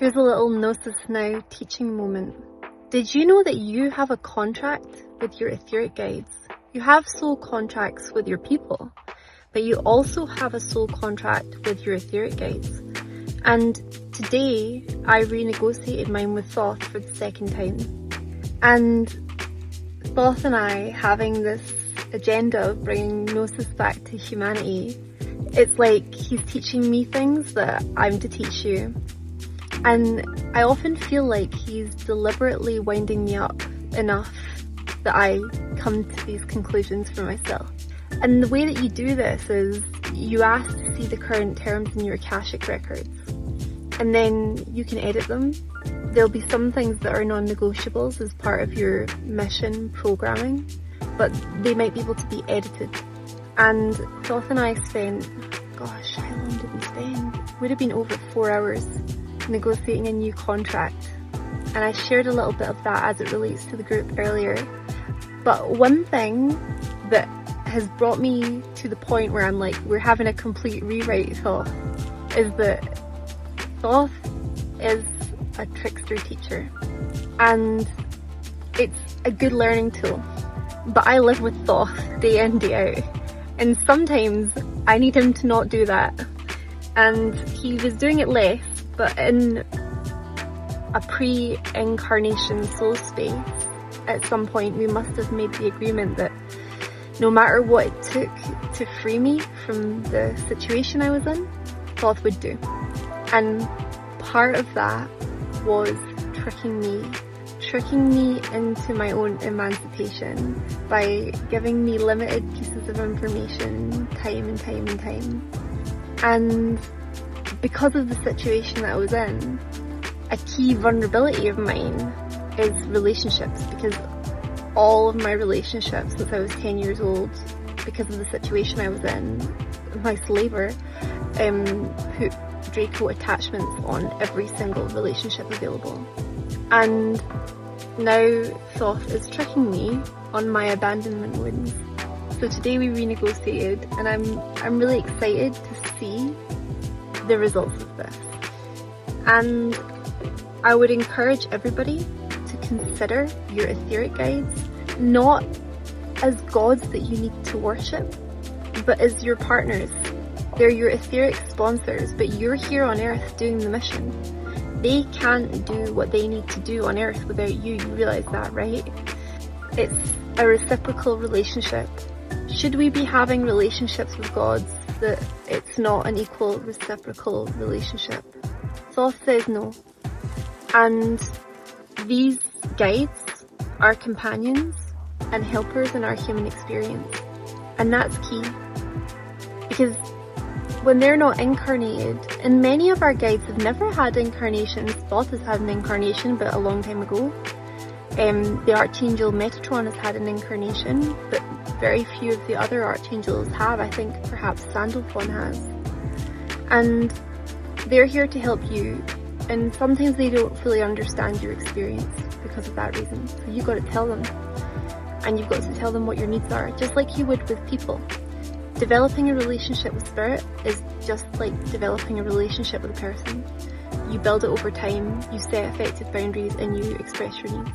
Here's a little Gnosis Now teaching moment. Did you know that you have a contract with your etheric guides? You have soul contracts with your people, but you also have a soul contract with your etheric guides. And today I renegotiated mine with Thoth for the second time. And Thoth and I, having this agenda of bringing Gnosis back to humanity, it's like he's teaching me things that I'm to teach you. And I often feel like he's deliberately winding me up enough that I come to these conclusions for myself. And the way that you do this is you ask to see the current terms in your Akashic records, and then you can edit them. There'll be some things that are non-negotiables as part of your mission programming, but they might be able to be edited. And Thoth and I spent, gosh, how long did we spend? It would have been over 4 hours negotiating a new contract. And I shared a little bit of that as it relates to the group earlier. But one thing that has brought me to the point where I'm like, we're having a complete rewrite, Thoth, is that Thoth is a trickster teacher. And it's a good learning tool. But I live with Thoth day in, day out. And sometimes I need him to not do that. And he was doing it less, but in a pre-incarnation soul space, at some point we must have made the agreement that no matter what it took to free me from the situation I was in, Thoth would do. And part of that was tricking me into my own emancipation by giving me limited pieces of information time and time and time. And because of the situation that I was in, a key vulnerability of mine is relationships, because all of my relationships since I was 10 years old, because of the situation I was in, my slaver put Draco attachments on every single relationship available. And now Thoth is tricking me on my abandonment wounds. So today we renegotiated, and I'm really excited to see the results of this. And I would encourage everybody to consider your etheric guides not as gods that you need to worship, but as your partners. They're your etheric sponsors, but you're here on Earth doing the mission. They can't do what they need to do on Earth without you. You realise that, right? It's a reciprocal relationship. Should we be having relationships with gods that it's not an equal reciprocal relationship? Thoth says no. And these guides are companions and helpers in our human experience. And that's key. Because when they're not incarnated, and many of our guides have never had incarnations. Thoth has had an incarnation, but a long time ago. The Archangel Metatron has had an incarnation, but very few of the other archangels have. I think perhaps Sandalphon has. And they're here to help you, and sometimes they don't fully understand your experience because of that reason. So you've got to tell them, and you've got to tell them what your needs are, just like you would with people. Developing a relationship with spirit is just like developing a relationship with a person. You build it over time, you set effective boundaries, and you express your needs.